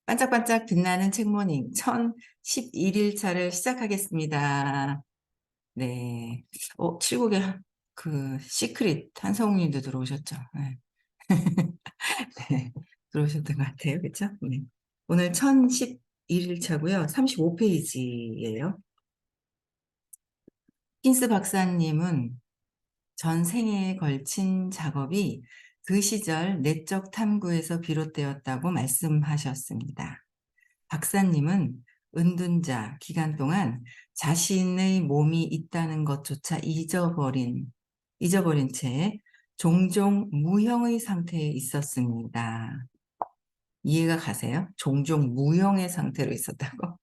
반짝반짝 빛나는 책모닝 1011일차를 시작하겠습니다. 네. 7국의 그 시크릿 한성우님도 들어오셨죠? 네. 네. 들어오셨던 것 같아요. 그렇죠? 네. 오늘 1011일차고요. 35페이지예요. 킨스 박사님은 전 생애에 걸친 작업이 그 시절 내적 탐구에서 비롯되었다고 말씀하셨습니다. 박사님은 은둔자 기간 동안 자신의 몸이 있다는 것조차 잊어버린 채 종종 무형의 상태에 있었습니다. 이해가 가세요? 종종 무형의 상태로 있었다고?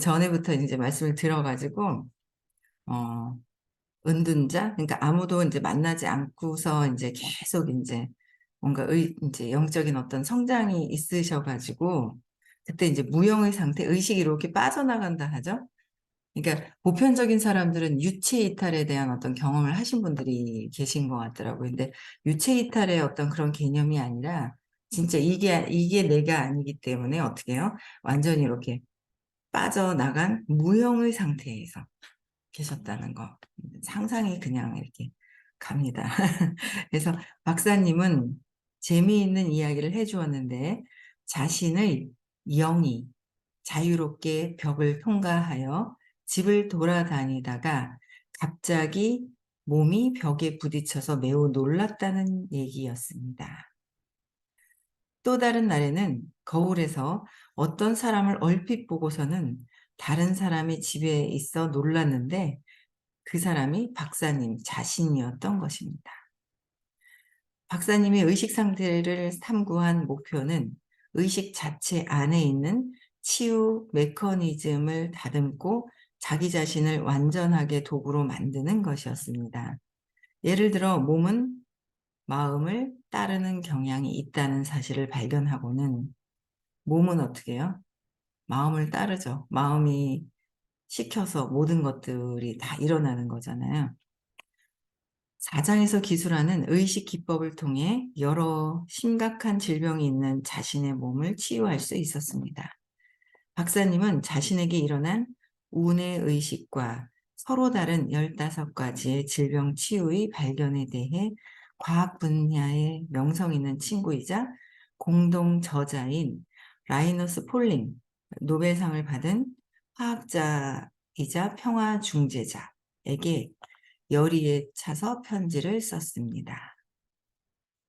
전에부터 이제 말씀을 들어가지고, 어, 은둔자? 그러니까 아무도 이제 만나지 않고서 이제 계속 이제 뭔가 이제 영적인 어떤 성장이 있으셔가지고, 그때 이제 무형의 상태, 의식이 이렇게 빠져나간다 하죠? 그러니까 보편적인 사람들은 유체 이탈에 대한 어떤 경험을 하신 분들이 계신 것 같더라고요. 근데 유체 이탈의 어떤 그런 개념이 아니라, 진짜 이게 내가 아니기 때문에 어떻게 해요? 완전히 이렇게 빠져나간 무형의 상태에서 계셨다는 거. 상상이 그냥 이렇게 갑니다. 그래서 박사님은 재미있는 이야기를 해주었는데 자신의 영이 자유롭게 벽을 통과하여 집을 돌아다니다가 갑자기 몸이 벽에 부딪혀서 매우 놀랐다는 얘기였습니다. 또 다른 날에는 거울에서 어떤 사람을 얼핏 보고서는 다른 사람이 집에 있어 놀랐는데 그 사람이 박사님 자신이었던 것입니다. 박사님의 의식 상태를 탐구한 목표는 의식 자체 안에 있는 치유 메커니즘을 다듬고 자기 자신을 완전하게 도구로 만드는 것이었습니다. 예를 들어 몸은 마음을 따르는 경향이 있다는 사실을 발견하고는 몸은 어떻게 해요? 마음을 따르죠. 마음이 시켜서 모든 것들이 다 일어나는 거잖아요. 사장에서 기술하는 의식 기법을 통해 여러 심각한 질병이 있는 자신의 몸을 치유할 수 있었습니다. 박사님은 자신에게 일어난 운의 의식과 서로 다른 15가지의 질병 치유의 발견에 대해 과학 분야의 명성 있는 친구이자 공동 저자인 라이너스 폴링, 노벨상을 받은 화학자이자 평화 중재자에게 열의에 차서 편지를 썼습니다.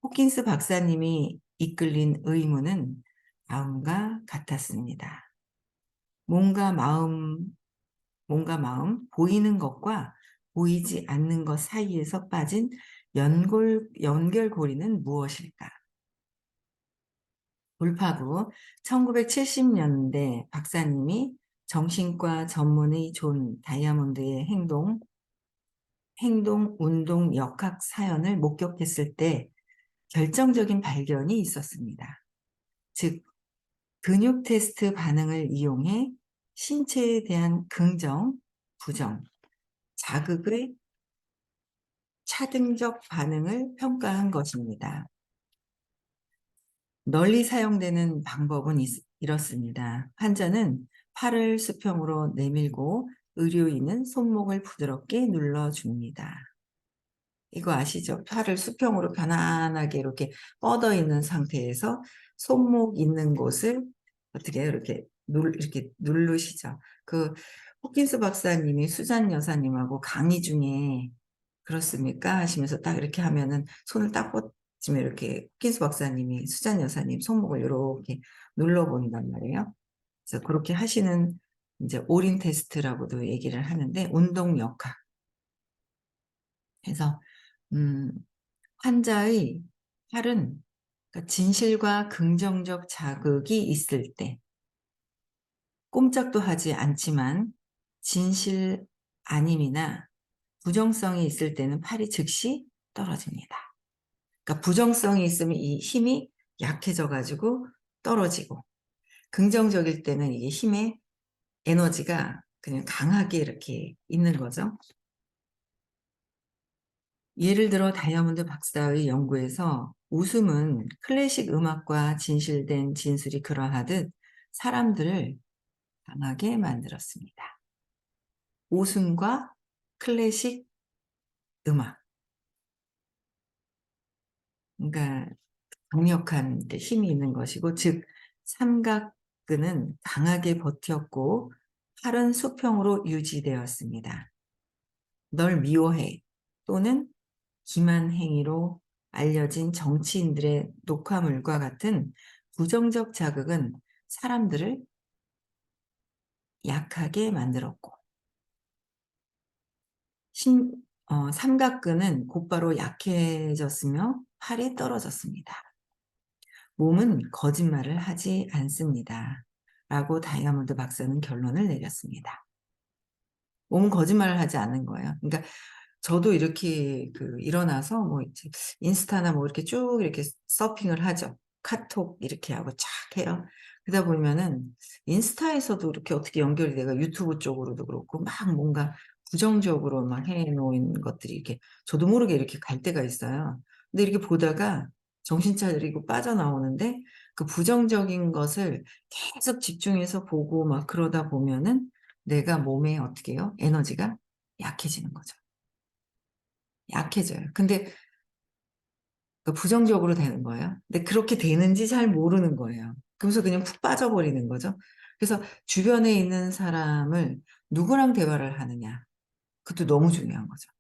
호킨스 박사님이 이끌린 의문은 다음과 같았습니다. 몸과 마음, 보이는 것과 보이지 않는 것 사이에서 빠진 연결고리는 무엇일까? 돌파구 1970년대 박사님이 정신과 전문의 존 다이아몬드의 행동, 운동, 역학 사연을 목격했을 때 결정적인 발견이 있었습니다. 즉, 근육 테스트 반응을 이용해 신체에 대한 긍정, 부정, 자극의 차등적 반응을 평가한 것입니다. 널리 사용되는 방법은 이렇습니다. 환자는 팔을 수평으로 내밀고 의료인은 손목을 부드럽게 눌러줍니다. 이거 아시죠? 팔을 수평으로 편안하게 이렇게 뻗어 있는 상태에서 손목 있는 곳을 어떻게 해요? 이렇게 누르시죠. 그 호킨스 박사님이 수잔 여사님하고 강의 중에 그렇습니까? 하시면서 딱 이렇게 하면은 손을 딱 뻗치면 이렇게 호킨스 박사님이 수잔 여사님 손목을 이렇게 눌러본단 말이에요. 그래서 그렇게 하시는 이제 올인 테스트라고도 얘기를 하는데 운동 역학. 그래서 음, 환자의 팔은 그러니까 진실과 긍정적 자극이 있을 때 꼼짝도 하지 않지만 진실 아님이나 부정성이 있을 때는 팔이 즉시 떨어집니다. 그러니까 부정성이 있으면 이 힘이 약해져 가지고 떨어지고 긍정적일 때는 이게 힘의 에너지가 그냥 강하게 이렇게 있는 거죠. 예를 들어 다이아몬드 박사의 연구에서 웃음은 클래식 음악과 진실된 진술이 그러하듯 사람들을 강하게 만들었습니다. 웃음과 클래식 음악. 그러니까 강력한 힘이 있는 것이고, 즉 삼각근은 강하게 버텼고 팔은 수평으로 유지되었습니다. 널 미워해 또는 기만 행위로 알려진 정치인들의 녹화물과 같은 부정적 자극은 사람들을 약하게 만들었고, 삼각근은 곧바로 약해졌으며 팔이 떨어졌습니다. 몸은 거짓말을 하지 않습니다. 라고 다이아몬드 박사는 결론을 내렸습니다. 몸은 거짓말을 하지 않는 거예요. 그러니까 저도 이렇게 일어나서 뭐 이제 인스타나 뭐 이렇게 쭉 이렇게 서핑을 하죠. 카톡 이렇게 하고 쫙 해요. 그러다 보면은 인스타에서도 이렇게 어떻게 연결이 돼가 유튜브 쪽으로도 그렇고 막 뭔가 부정적으로 막 해 놓은 것들이 이렇게 저도 모르게 이렇게 갈 때가 있어요. 근데 이렇게 보다가 정신 차리고 빠져나오는데 그 부정적인 것을 계속 집중해서 보고 막 그러다 보면은 내가 몸에 어떻게 해요? 에너지가 약해지는 거죠. 약해져요. 근데 부정적으로 되는 거예요. 근데 그렇게 되는지 잘 모르는 거예요. 그러면서 그냥 푹 빠져버리는 거죠. 그래서 주변에 있는 사람을 누구랑 대화를 하느냐. 그것도 너무 중요한 거죠.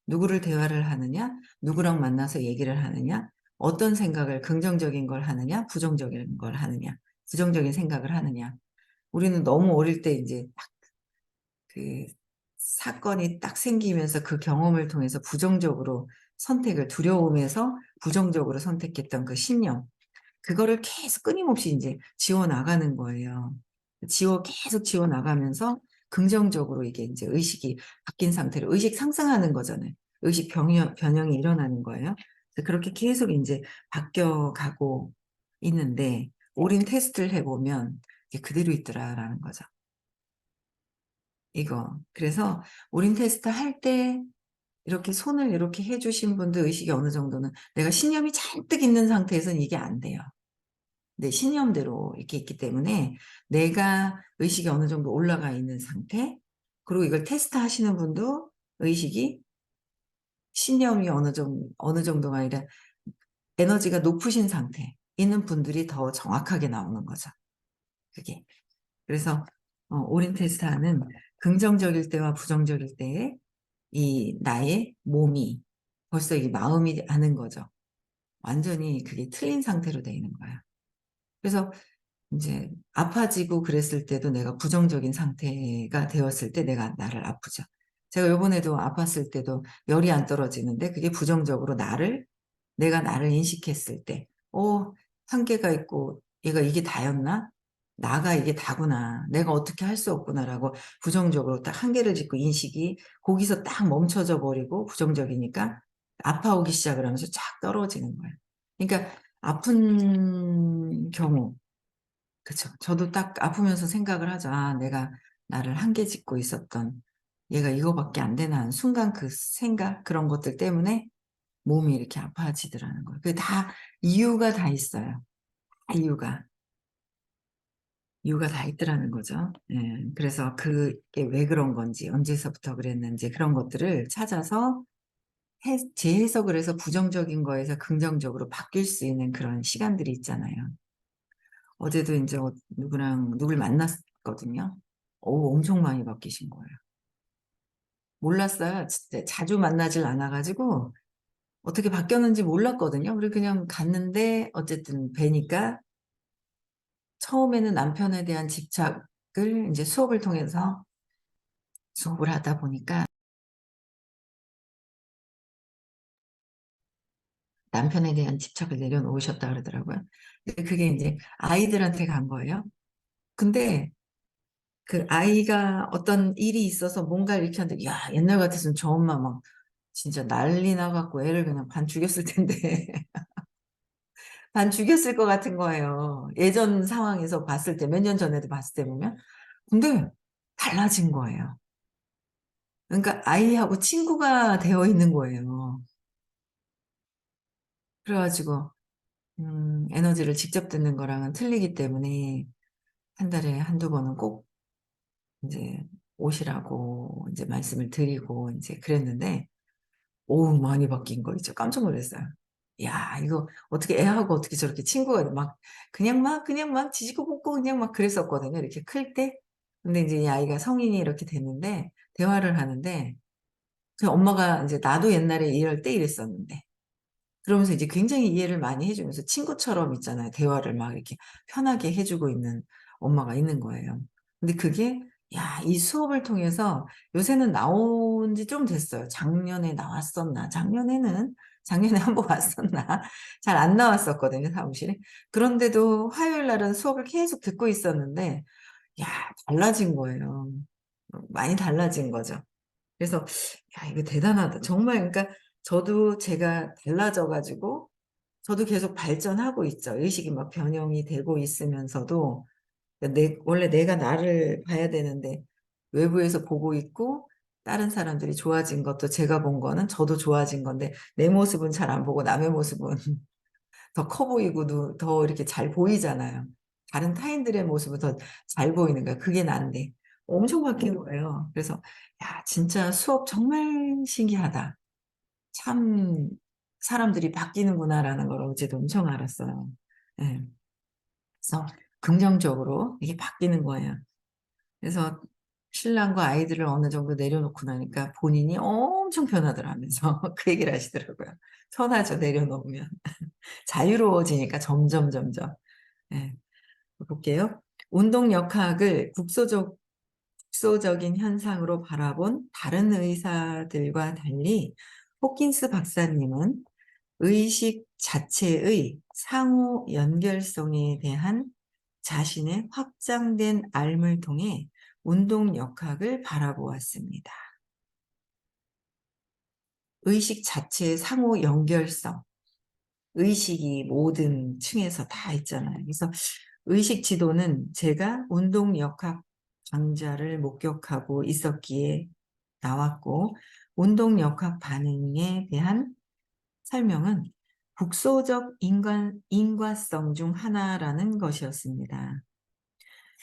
누구를 대화를 하느냐, 누구랑 만나서 얘기를 하느냐, 어떤 생각을 긍정적인 걸 하느냐, 부정적인 걸 하느냐, 부정적인 생각을 하느냐. 우리는 너무 어릴 때 이제 그 사건이 딱 생기면서 그 경험을 통해서 부정적으로 선택을 두려움에서 부정적으로 선택했던 그 신념, 그거를 계속 끊임없이 인제 지워 나가는 거예요. 계속 지워 나가면서 긍정적으로 이게 인제 의식이 바뀐 상태로 의식 상승하는 거잖아요. 의식 변형이 일어나는 거예요. 그래서 그렇게 계속 인제 바뀌어 가고 있는데 올인 테스트를 해 보면 이게 그대로 있더라라는 거죠. 이거. 그래서 올인 테스트 할 때 이렇게 손을 이렇게 해 주신 분들 의식이 어느 정도는 내가 신념이 잔뜩 있는 상태에서는 이게 안 돼요. 내 신념대로 이렇게 있기 때문에 내가 의식이 어느 정도 올라가 있는 상태, 그리고 이걸 테스트하시는 분도 의식이 신념이 어느 정도가 아니라 에너지가 높으신 상태에 있는 분들이 더 정확하게 나오는 거죠, 그게. 그래서 올인 테스트하는 긍정적일 때와 부정적일 때의 이 나의 몸이 벌써 이 마음이 아는 거죠. 완전히 그게 틀린 상태로 돼 있는 거야. 그래서 인제 아파지고 그랬을 때도 내가 부정적인 상태가 되었을 때 내가 나를 아프죠. 제가 요번에도 아팠을 때도 열이 안 떨어지는데 그게 부정적으로 내가 나를 인식했을 때 '한계가 있고 얘가 이게 다였나? 나가 이게 다구나. 내가 어떻게 할 수 없구나.'라고 부정적으로 딱 한계를 짓고 인식이 거기서 딱 멈춰져 버리고 부정적이니까 아파오기 시작을 하면서 쫙 떨어지는 거예요. 그러니까 아픈 경우, 그쵸. 저도 딱 아프면서 생각을 하죠. '아 내가 나를 한계 짓고 있었던 얘가 이거밖에 안 되나.' 하는 순간 그 생각 그런 것들 때문에 몸이 이렇게 아파지더라는 거예요. 그게 다 이유가 다 있어요. 다 이유가 다 있더라는 거죠. 예. 그래서 그게 왜 그런 건지 언제서부터 그랬는지 그런 것들을 찾아서 재해석을 해서 부정적인 거에서 긍정적으로 바뀔 수 있는 그런 시간들이 있잖아요. 어제도 인제 누구를 만났거든요. 엄청 많이 바뀌신 거예요. 몰랐어요. 진짜 자주 만나질 않아 가지고 어떻게 바뀌었는지 몰랐거든요. 그리고 그냥 갔는데 어쨌든 뵈니까 처음에는 남편에 대한 집착을 인제 수업을 통해서 수업을 하다 보니까 남편에 대한 집착을 내려놓으셨다 그러더라고요. 근데 그게 인제 아이들한테 간 거예요. 근데 그 아이가 어떤 일이 있어서 뭔가를 이렇게 하는데 야 옛날 같았으면 저 엄마 막 진짜 난리 나 갖고 애를 그냥 반 죽였을 텐데 반 죽였을 것 같은 거예요. 예전 상황에서 봤을 때 몇 년 전에도 봤을 때 보면. 근데 달라진 거예요. 그러니까 아이하고 친구가 되어 있는 거예요. 그래가지고 에너지를 직접 듣는 거랑은 틀리기 때문에 한 달에 한두 번은 꼭 이제 오시라고 이제 말씀을 드리고 이제 그랬는데, 오, 많이 바뀐 거 있죠. 깜짝 놀랐어요. 야, 이거 어떻게 애하고 어떻게 저렇게 친구가 막 그냥 막 지지고 볶고 그냥 막 그랬었거든요. 이렇게 클 때. 근데 이제 이 아이가 성인이 이렇게 됐는데 대화를 하는데, 그 엄마가 이제 나도 옛날에 이럴 때 이랬었는데, 그러면서 이제 굉장히 이해를 많이 해주면서 친구처럼 있잖아요. 대화를 막 이렇게 편하게 해주고 있는 엄마가 있는 거예요. 근데 그게, 야, 이 수업을 통해서 요새는 나온 지 좀 됐어요. 작년에 나왔었나? 작년에 한 번 왔었나? 잘 안 나왔었거든요, 사무실에. 그런데도 화요일 날은 수업을 계속 듣고 있었는데, 야, 달라진 거예요. 많이 달라진 거죠. 그래서 야, 이거 대단하다. 정말 그러니까 저도 제가 달라져가지고 저도 계속 발전하고 있죠. 의식이 막 변형이 되고 있으면서도 원래 내가 나를 봐야 되는데 외부에서 보고 있고 다른 사람들이 좋아진 것도 제가 본 거는 저도 좋아진 건데 내 모습은 잘 안 보고 남의 모습은 더 커 보이고 더 이렇게 잘 보이잖아요. 다른 타인들의 모습은 더 잘 보이는 거예요. 그게 난데 엄청 바뀐 거예요. 그래서 야, 진짜 수업 정말 신기하다. 참 사람들이 바뀌는구나라는 걸 어제도 엄청 알았어요. 예. 그래서 긍정적으로 이게 바뀌는 거예요. 그래서 신랑과 아이들을 어느 정도 내려놓고 나니까 본인이 엄청 변하더라면서 그 얘기를 하시더라고요. 편하죠, 내려놓으면. 자유로워지니까 점점. 예, 볼게요. 운동 역학을 국소적인 현상으로 바라본 다른 의사들과 달리 호킨스 박사님은 의식 자체의 상호 연결성에 대한 자신의 확장된 알을 통해 운동 역학을 바라보았습니다. 의식 자체의 상호 연결성, 의식이 모든 층에서 다 있잖아요. 그래서 의식 지도는 제가 운동 역학 강좌를 목격하고 있었기에 나왔고, 운동 역학 반응에 대한 설명은 국소적 인과성 중 하나라는 것이었습니다.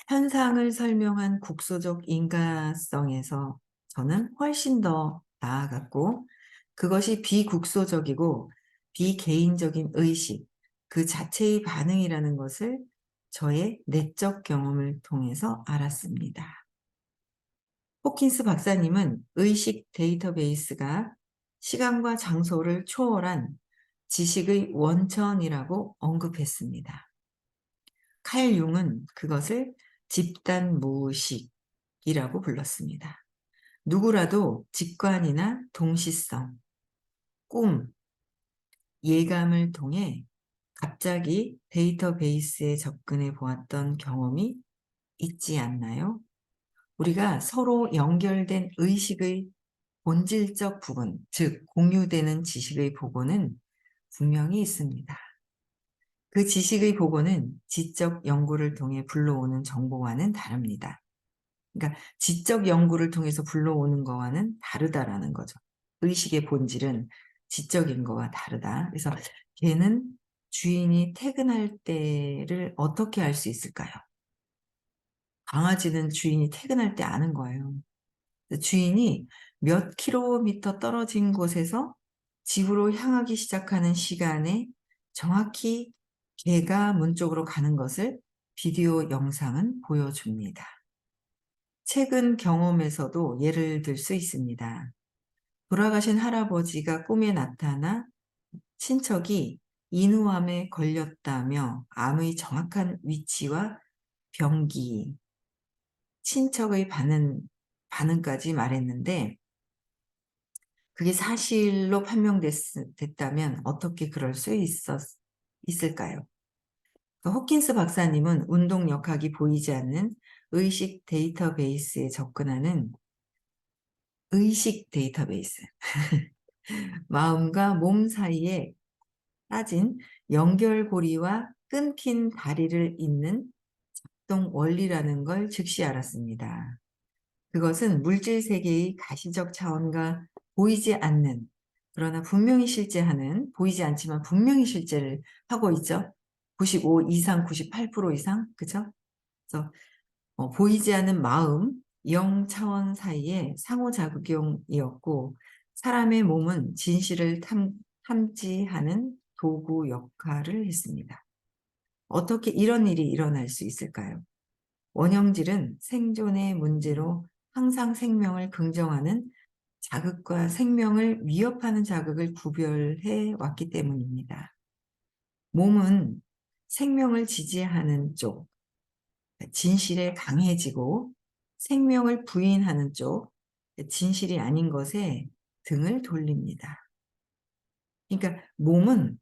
현상을 설명한 국소적 인과성에서 저는 훨씬 더 나아갔고, 그것이 비국소적이고 비개인적인 의식, 그 자체의 반응이라는 것을 저의 내적 경험을 통해서 알았습니다. 호킨스 박사님은 의식 데이터베이스가 시간과 장소를 초월한 지식의 원천이라고 언급했습니다. 칼 융은 그것을 집단 무의식이라고 불렀습니다. 누구라도 직관이나 동시성, 꿈, 예감을 통해 갑자기 데이터베이스에 접근해 보았던 경험이 있지 않나요? 우리가 서로 연결된 의식의 본질적 부분, 즉 공유되는 지식의 보고는 분명히 있습니다. 그 지식의 보고는 지적 연구를 통해 불러오는 정보와는 다릅니다. 그러니까 지적 연구를 통해서 불러오는 거와는 다르다라는 거죠. 의식의 본질은 지적인 거와 다르다. 그래서 걔는 주인이 퇴근할 때를 어떻게 알 수 있을까요? 강아지는 주인이 퇴근할 때 아는 거예요. 주인이 몇 킬로미터 떨어진 곳에서 집으로 향하기 시작하는 시간에 정확히 개가 문 쪽으로 가는 것을 비디오 영상은 보여줍니다. 최근 경험에서도 예를 들 수 있습니다. 돌아가신 할아버지가 꿈에 나타나 친척이 인후암에 걸렸다며 암의 정확한 위치와 병기, 친척의 반응까지 말했는데, 그게 사실로 판명됐다면 어떻게 그럴 수 있을까요? 호킨스 박사님은 운동 역학이 보이지 않는 의식 데이터베이스에 접근하는 의식 데이터베이스, 마음과 몸 사이에 빠진 연결고리와 끊긴 다리를 잇는 작동 원리라는 걸 즉시 알았습니다. 그것은 물질 세계의 가시적 차원과 보이지 않는 그러나 분명히 실제하는, 보이지 않지만 분명히 실제를 하고 있죠. 95 이상, 98% 이상, 그죠? 그래서 보이지 않는 마음, 영 차원 사이의 상호작용이었고, 사람의 몸은 진실을 탐지하는 도구 역할을 했습니다. 어떻게 이런 일이 일어날 수 있을까요? 원형질은 생존의 문제로 항상 생명을 긍정하는 자극과 생명을 위협하는 자극을 구별해 왔기 때문입니다. 몸은 생명을 지지하는 쪽, 진실에 강해지고 생명을 부인하는 쪽, 진실이 아닌 것에 등을 돌립니다. 그러니까 몸은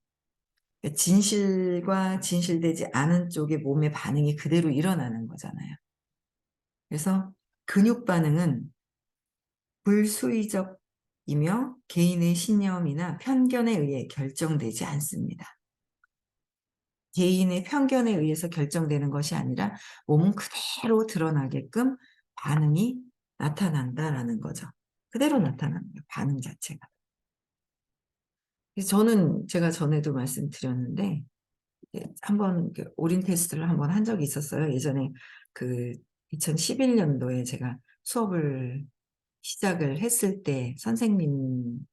진실과 진실되지 않은 쪽의 몸의 반응이 그대로 일어나는 거잖아요. 그래서 근육 반응은 불수의적이며 개인의 신념이나 편견에 의해 결정되지 않습니다. 개인의 편견에 의해서 결정되는 것이 아니라 몸은 그대로 드러나게끔 반응이 나타난다라는 거죠. 그대로 나타나는 거예요, 반응 자체가. 그래서 저는 제가 전에도 말씀드렸는데 한번 올인 테스트를 한번 한 적이 있었어요. 예전에 그 2011년도에 제가 수업을 시작을 했을 때 선생님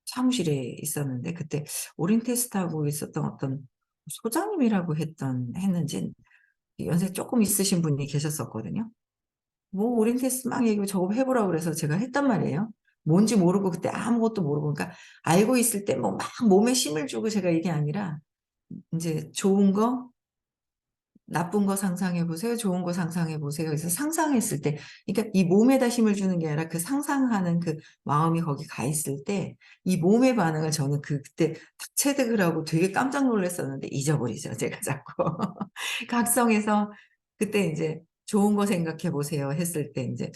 사무실에 있었는데 그때 올인 테스트하고 있었던 어떤 소장님이라고 했는지 연세 조금 있으신 분이 계셨었거든요. 뭐 올인 테스트 막 얘기하고 저거 해보라고 그래서 제가 했단 말이에요. 뭔지 모르고 그때 아무것도 모르고 그러니까 알고 있을 때 뭐 막 몸에 힘을 주고 제가 이게 아니라 이제 좋은 거 나쁜 거 상상해 보세요. 좋은 거 상상해 보세요. 그래서 상상했을 때, 그러니까 이 몸에다 힘을 주는 게 아니라 그 상상하는 그 마음이 거기 가 있을 때, 이 몸의 반응을 저는 그때 탁 체득을 하고 되게 깜짝 놀랐었는데 잊어버리죠. 제가 자꾸. 각성해서 그때 이제 좋은 거 생각해 보세요. 했을 때 이제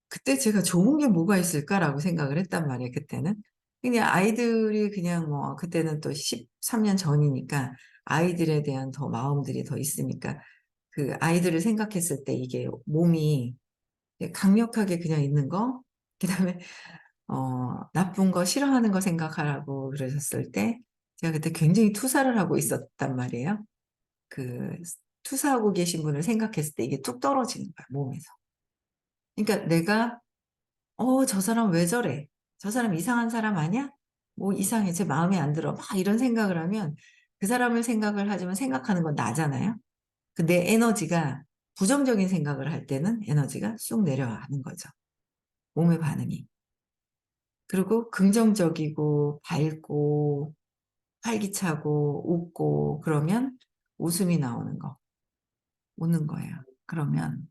그때 제가 좋은 게 뭐가 있을까라고 생각을 했단 말이에요. 그때는. 그냥 아이들이 그냥 뭐 그때는 또 13년 전이니까 아이들에 대한 더 마음들이 더 있으니까 그 아이들을 생각했을 때 이게 몸이 강력하게 그냥 있는 거, 그다음에 나쁜 거 싫어하는 거 생각하라고 그러셨을 때 제가 그때 굉장히 투사를 하고 있었단 말이에요. 그 투사하고 계신 분을 생각했을 때 이게 뚝 떨어지는 거야, 몸에서. 그러니까 내가 저 사람 왜 저래? 저 사람 이상한 사람 아니야? 뭐 이상해. 제 마음에 안 들어. 막 이런 생각을 하면 그 사람을 생각을 하지만 생각하는 건 나잖아요. 그 내 에너지가 부정적인 생각을 할 때는 에너지가 쑥 내려가는 거죠. 몸의 반응이. 그리고 긍정적이고 밝고 활기차고 웃고 그러면 웃음이 나오는 거. 웃는 거예요. 그러면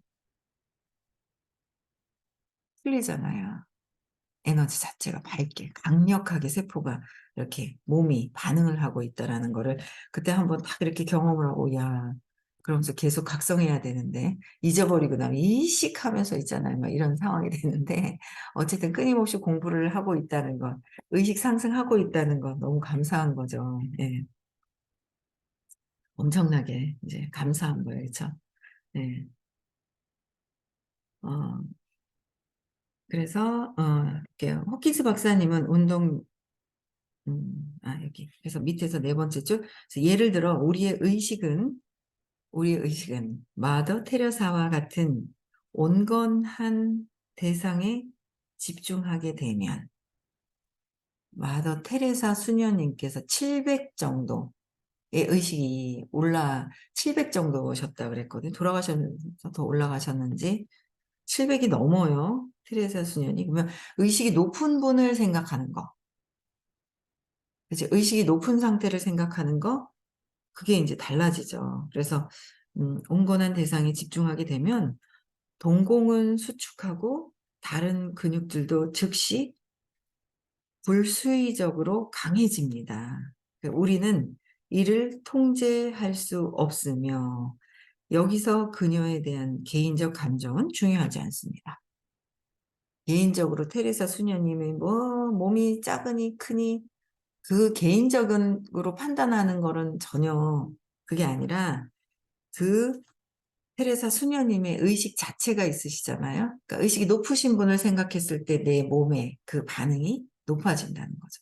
풀리잖아요. 에너지 자체가 밝게 강력하게 세포가 이렇게 몸이 반응을 하고 있다라는 거를 그때 한번 딱 이렇게 경험을 하고 야 그러면서 계속 각성해야 되는데 잊어버리고 나면 이식하면서 있잖아요. 막 이런 상황이 되는데 어쨌든 끊임없이 공부를 하고 있다는 것, 의식 상승하고 있다는 것 너무 감사한 거죠. 예. 엄청나게 이제 감사한 거예요. 그렇죠? 네. 어, 그래서 이렇게 호키스 박사님은 운동 여기. 그래서 밑에서 네 번째 줄. 그래서 예를 들어, 우리의 의식은 마더 테레사와 같은 온건한 대상에 집중하게 되면, 마더 테레사 수녀님께서 700 정도의 의식이 700 정도 오셨다 그랬거든요. 돌아가셔서 더 올라가셨는지, 700이 넘어요. 테레사 수녀님. 그러면 의식이 높은 분을 생각하는 거. 이제 의식이 높은 상태를 생각하는 거, 그게 이제 달라지죠. 그래서 온건한 대상에 집중하게 되면 동공은 수축하고 다른 근육들도 즉시 불수의적으로 강해집니다. 그러니까 우리는 이를 통제할 수 없으며 여기서 그녀에 대한 개인적 감정은 중요하지 않습니다. 개인적으로 테레사 수녀님의 뭐 몸이 작으니 크니 그 개인적으로 판단하는 거는 전혀 그게 아니라 그 테레사 수녀님의 의식 자체가 있으시잖아요. 그러니까 의식이 높으신 분을 생각했을 때 내 몸의 그 반응이 높아진다는 거죠.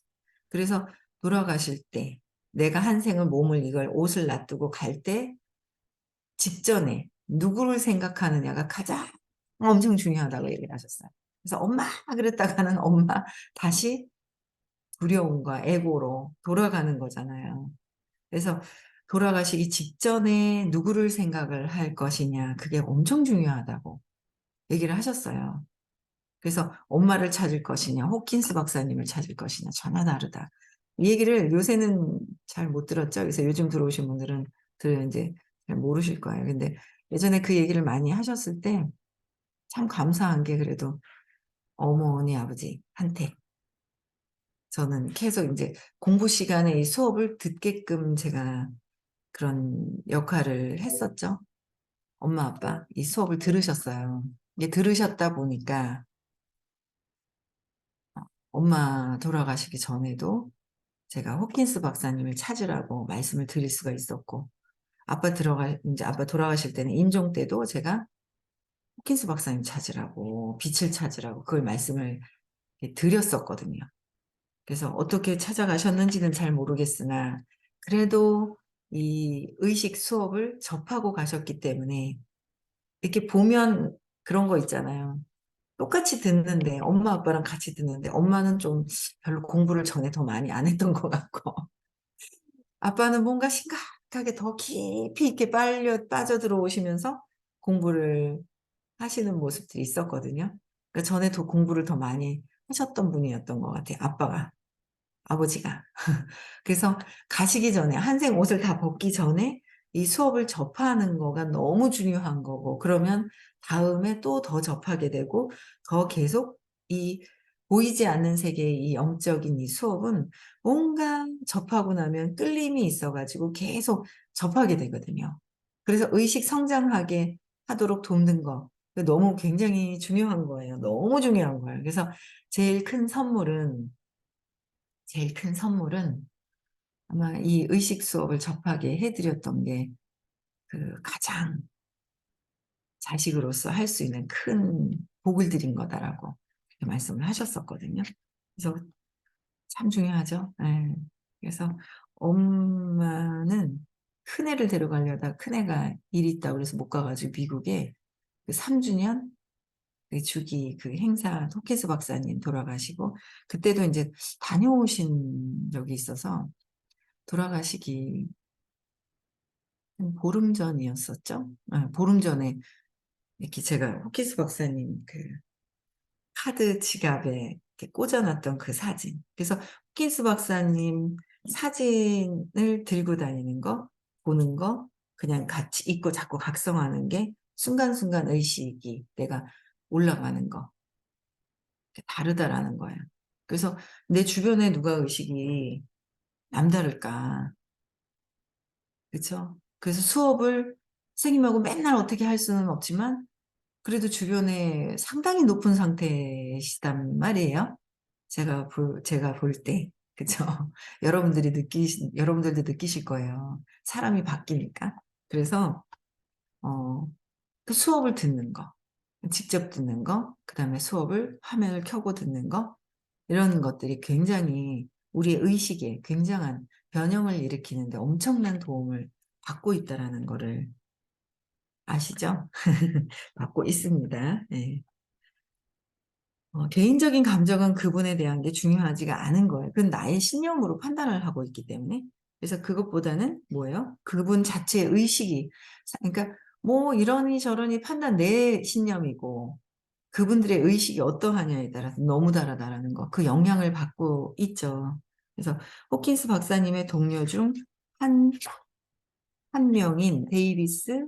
그래서 돌아가실 때 내가 한 생을 몸을 이걸 옷을 놔두고 갈 때 직전에 누구를 생각하느냐가 가장 엄청 중요하다고 얘기를 하셨어요. 그래서 엄마 그랬다가는 엄마 다시 두려움과 애고로 돌아가는 거잖아요. 그래서 돌아가시기 직전에 누구를 생각을 할 것이냐 그게 엄청 중요하다고 얘기를 하셨어요. 그래서 엄마를 찾을 것이냐 호킨스 박사님을 찾을 것이냐 전혀 다르다. 이 얘기를 요새는 잘 못 들었죠. 그래서 요즘 들어오신 분들은 이제 잘 모르실 거예요. 근데 예전에 그 얘기를 많이 하셨을 때 참 감사한 게 그래도 어머니 아버지한테 저는 계속 이제 공부 시간에 이 수업을 듣게끔 제가 그런 역할을 했었죠. 엄마 아빠 이 수업을 들으셨어요. 이게 들으셨다 보니까 엄마 돌아가시기 전에도 제가 호킨스 박사님을 찾으라고 말씀을 드릴 수가 있었고 인제 아빠 돌아가실 때는 임종 때도 제가 호킨스 박사님 찾으라고 빛을 찾으라고 그걸 말씀을 이렇게 드렸었거든요. 그래서 어떻게 찾아가셨는지는 잘 모르겠으나 그래도 이 의식 수업을 접하고 가셨기 때문에 이렇게 보면 그런 거 있잖아요. 똑같이 듣는데 엄마 아빠랑 같이 듣는데 엄마는 좀 별로 공부를 전에 더 많이 안 했던 것 같고 아빠는 뭔가 심각하게 더 깊이 있게 빠져들어오시면서 공부를 하시는 모습들이 있었거든요. 그러니까 전에 더 공부를 더 많이 하셨던 분이었던 것 같아요, 아버지가. 그래서 가시기 전에 한생 옷을 다 벗기 전에 이 수업을 접하는 거가 너무 중요한 거고 그러면 다음에 또 더 접하게 되고 더 계속 이 보이지 않는 세계의 이 영적인 이 수업은 뭔가 접하고 나면 끌림이 있어 가지고 계속 접하게 되거든요. 그래서 의식 성장하게 하도록 돕는 거 너무 굉장히 중요한 거예요. 너무 중요한 거예요. 그래서 제일 큰 선물은 아마 이 의식 수업을 접하게 해 드렸던 게 그 가장 자식으로서 할 수 있는 큰 복을 드린 거다라고 그렇게 말씀을 하셨었거든요. 그래서 참 중요하죠. 예. 그래서 엄마는 큰애를 데려가려다가 큰애가 일이 있다고 그래서 못 가 가지고 미국에 그 3 주년 그 주기 그 행사 토키스 박사님 돌아가시고 그때도 인제 다녀오신 적이 있어서 돌아가시기 한 보름 전이었었죠? 예 보름 전에 이렇게 제가 호키스 박사님 그 카드 지갑에 이렇게 꽂아 놨던 그 사진. 그래서 호키스 박사님 사진을 들고 다니는 거, 보는 거, 그냥 같이 잊고 자꾸 각성하는 게 순간순간 의식이 내가 올라가는 거 그게 다르다라는 거예요. 그래서 '내 주변에 누가 의식이 남다를까.' 그쵸? 그래서 수업을 선생님하고 맨날 어떻게 할 수는 없지만 그래도 주변에 상당히 높은 상태시단 말이에요. 제가 볼 때. 그쵸? 여러분들도 느끼실 거예요. 사람이 바뀌니까. 그래서 어 그 수업을 듣는 거, 직접 듣는 거, 그다음에 수업을 화면을 켜고 듣는 거 이런 것들이 굉장히 우리의 의식에 굉장한 변형을 일으키는 데 엄청난 도움을 받고 있다라는 거를 아시죠? 받고 있습니다. 예. 개인적인 감정은 그분에 대한 게 중요하지가 않은 거예요. 그건 나의 신념으로 판단을 하고 있기 때문에. 그래서 그것보다는 뭐예요? 그분 자체의 의식이 그러니까 뭐 이러니 저러니 판단 내 신념이고 그분들의 의식이 어떠하냐에 따라서 너무 다르다라는 거. 그 영향을 받고 있죠. 그래서 호킨스 박사님의 동료 중 한 한 명인 데이비스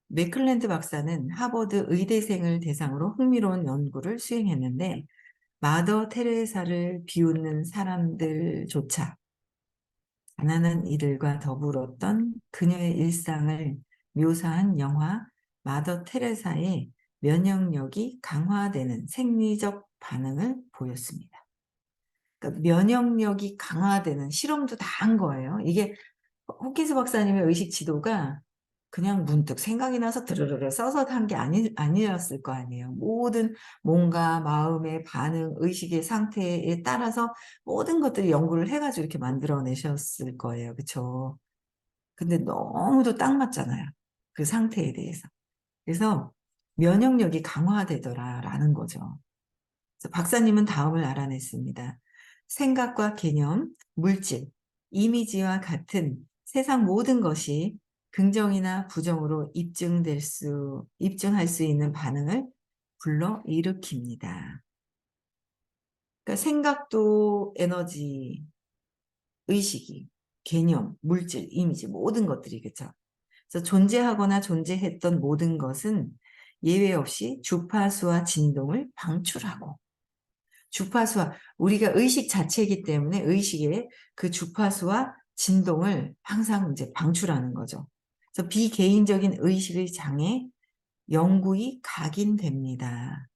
맥클랜드 박사는 하버드 의대생을 대상으로 흥미로운 연구를 수행했는데 마더 테레사를 비웃는 사람들조차 가난한 이들과 더불었던 그녀의 일상을 묘사한 영화 마더 테레사의 면역력이 강화되는 생리적 반응을 보였습니다. 그러니까 면역력이 강화되는 실험도 다 한 거예요. 이게 호키스 박사님의 의식 지도가 그냥 문득 생각이 나서 드르르르 써서 한 게 아니었을 거 아니에요. 모든 뭔가 마음의 반응, 의식의 상태에 따라서 모든 것들을 연구를 해가지고 이렇게 만들어내셨을 거예요. 그쵸? 근데 너무도 딱 맞잖아요. 그 상태에 대해서. 그래서 면역력이 강화되더라라는 거죠. 그래서 박사님은 다음을 알아냈습니다. 생각과 개념, 물질, 이미지와 같은 세상 모든 것이 긍정이나 부정으로 입증할 수 있는 반응을 불러 일으킵니다. 그러니까 생각도 에너지, 의식이, 개념, 물질, 이미지 모든 것들이 그렇죠. 그래서 존재하거나 존재했던 모든 것은 예외 없이 주파수와 진동을 방출하고 주파수와 우리가 의식 자체이기 때문에 의식의 그 주파수와 진동을 항상 이제 방출하는 거죠. 그래서 비개인적인 의식의 장애 영구히 각인됩니다.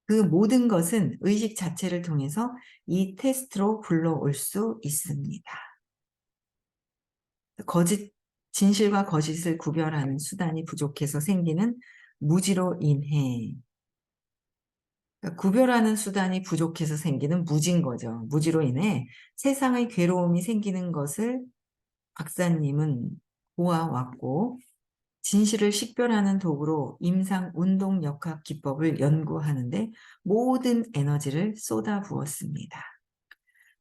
그 모든 것은 의식 자체를 통해서 이 테스트로 불러올 수 있습니다. 거짓, 진실과 거짓을 구별하는 수단이 부족해서 생기는 무지로 인해 그러니까 구별하는 수단이 부족해서 생기는 무지인 거죠. 무지로 인해 세상의 괴로움이 생기는 것을 박사님은 보아왔고 진실을 식별하는 도구로 임상 운동역학 기법을 연구하는데 모든 에너지를 쏟아부었습니다.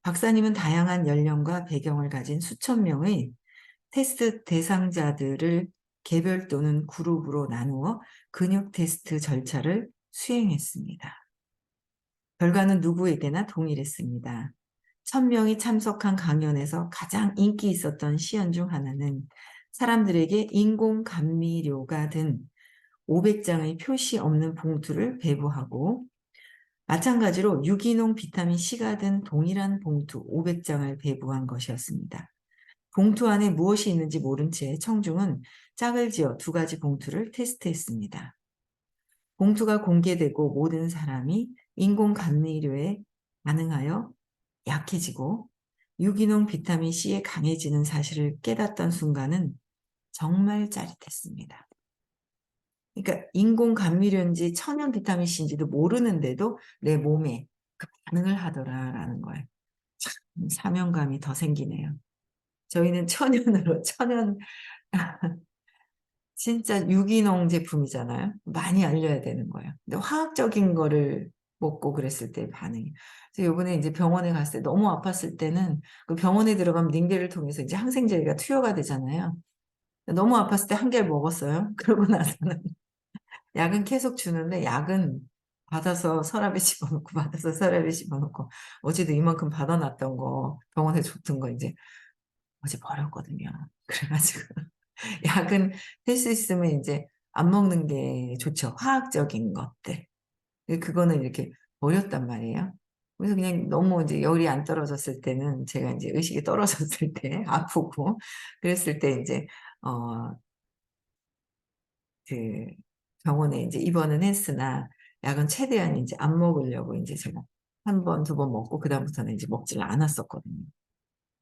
박사님은 다양한 연령과 배경을 가진 수천 명의 테스트 대상자들을 개별 또는 그룹으로 나누어 근육 테스트 절차를 수행했습니다. 결과는 누구에게나 동일했습니다. 1000명이 참석한 강연에서 가장 인기 있었던 시연 중 하나는 사람들에게 인공감미료가 든 500장의 표시 없는 봉투를 배부하고 마찬가지로 유기농 비타민 C가 든 동일한 봉투 500장을 배부한 것이었습니다. 봉투 안에 무엇이 있는지 모른 채 청중은 짝을 지어 2가지 봉투를 테스트했습니다. 봉투가 공개되고 모든 사람이 인공감미료에 반응하여 약해지고 유기농 비타민 C에 강해지는 사실을 깨닫던 순간은 정말 짜릿했습니다. 그러니까 인공감미료인지 천연 비타민 C인지도 모르는데도 내 몸에 그 반응을 하더라라는 거예요. 참 사명감이 더 생기네요. 저희는 천연으로 천연 진짜 유기농 제품이잖아요. 많이 알려야 되는 거예요. 근데 화학적인 거를 먹고 그랬을 때 반응이. 그래서 요번에 이제 병원에 갔을 때 너무 아팠을 때는 그 병원에 들어가면 링겔을 통해서 이제 항생제가 투여가 되잖아요. 너무 아팠을 때 한 개를 먹었어요. 그러고 나서는 약은 계속 주는데 약은 받아서 서랍에 집어넣고 받아서 서랍에 집어넣고 어제도 이만큼 받아놨던 거 병원에 줬던 거 이제 어제 버렸거든요. 그래가지고 약은 할 수 있으면 이제 안 먹는 게 좋죠. 화학적인 것들. 그거는 이렇게 버렸단 말이에요. 그래서 그냥 너무 이제 열이 안 떨어졌을 때는 제가 이제 의식이 떨어졌을 때 아프고 그랬을 때 이제 어 그 병원에 이제 입원은 했으나 약은 최대한 이제 안 먹으려고 이제 제가 1번, 2번 먹고 그다음부터는 이제 먹지를 않았었거든요.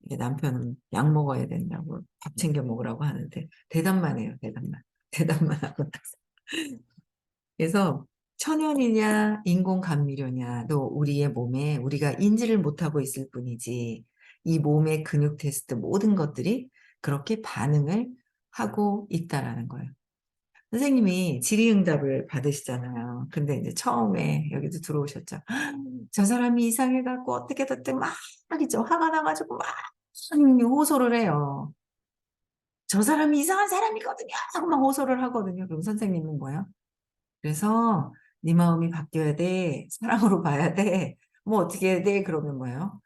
이게 남편은 약 먹어야 된다고 밥 챙겨 먹으라고 하는데 대답만 해요, 대답만. 대답만 하고 그래서 천연이냐 인공감미료냐도 우리의 몸에 우리가 인지를 못하고 있을 뿐이지 이 몸의 근육 테스트 모든 것들이 그렇게 반응을 하고 있다라는 거예요. 선생님이 질의응답을 받으시잖아요. 근데 이제 처음에 여기도 들어오셨죠. 저 사람이 이상해갖고 어떻게 됐든 막 이제 화가 나가지고 막 호소를 해요. 저 사람이 이상한 사람이거든요. 하고 막 호소를 하거든요. 그럼 선생님은 뭐예요? 그래서 네 마음이 바뀌어야 돼. 사랑으로 봐야 돼. 뭐 어떻게 해야 돼? 그러면 뭐예요?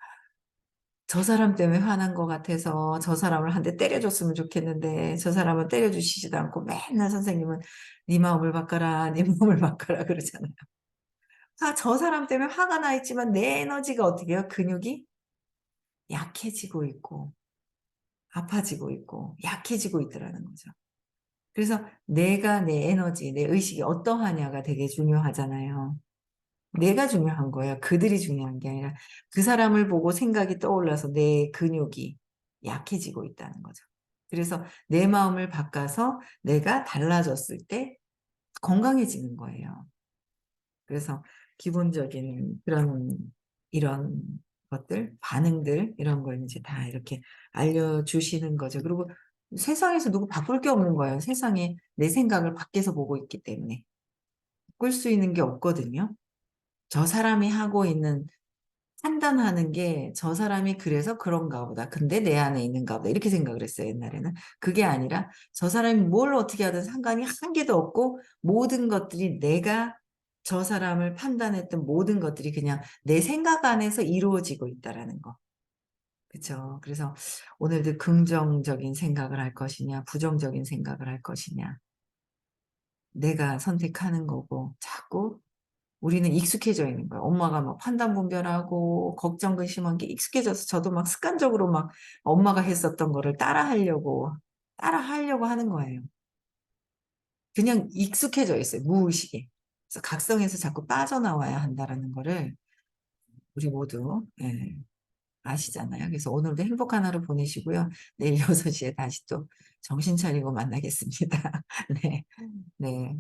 저 사람 때문에 화난 것 같아서 저 사람을 한 대 때려줬으면 좋겠는데 저 사람은 때려주시지도 않고 맨날 선생님은 네 마음을 바꿔라, 네 마음을 바꿔라 그러잖아요. 저 사람 때문에 화가 나 있지만 내 에너지가 어떻게 해요? 근육이 약해지고 있고 아파지고 있고 약해지고 있더라는 거죠. 그래서 내가 내 에너지, 내 의식이 어떠하냐가 되게 중요하잖아요. 내가 중요한 거예요. 그들이 중요한 게 아니라 그 사람을 보고 생각이 떠올라서 내 근육이 약해지고 있다는 거죠. 그래서 내 마음을 바꿔서 내가 달라졌을 때 건강해지는 거예요. 그래서 기본적인 그런 이런 것들, 반응들 이런 걸 이제 다 이렇게 알려주시는 거죠. 그리고 세상에서 누구 바꿀 게 없는 거예요. 세상에 내 생각을 밖에서 보고 있기 때문에. 바꿀 수 있는 게 없거든요. 저 사람이 하고 있는 판단하는 게 '저 사람이 그래서 그런가 보다. 근데 내 안에 있는가 보다.' 이렇게 생각을 했어요 옛날에는. 그게 아니라 저 사람이 뭘 어떻게 하든 상관이 한 개도 없고 모든 것들이 내가 저 사람을 판단했던 모든 것들이 그냥 내 생각 안에서 이루어지고 있다라는 거. 그쵸. 그래서 오늘도 긍정적인 생각을 할 것이냐 부정적인 생각을 할 것이냐 내가 선택하는 거고 자꾸 우리는 익숙해져 있는 거예요. 엄마가 막 판단 분별하고 걱정 근심한 게 익숙해져서 저도 막 습관적으로 막 엄마가 했었던 거를 따라하려고 하는 거예요. 그냥 익숙해져 있어요, 무의식에. 그래서 각성해서 자꾸 빠져나와야 한다라는 거를 우리 모두 아시잖아요. 그래서 오늘도 행복한 하루 보내시고요. 내일 6 시에 다시 또 정신 차리고 만나겠습니다. 네. 네.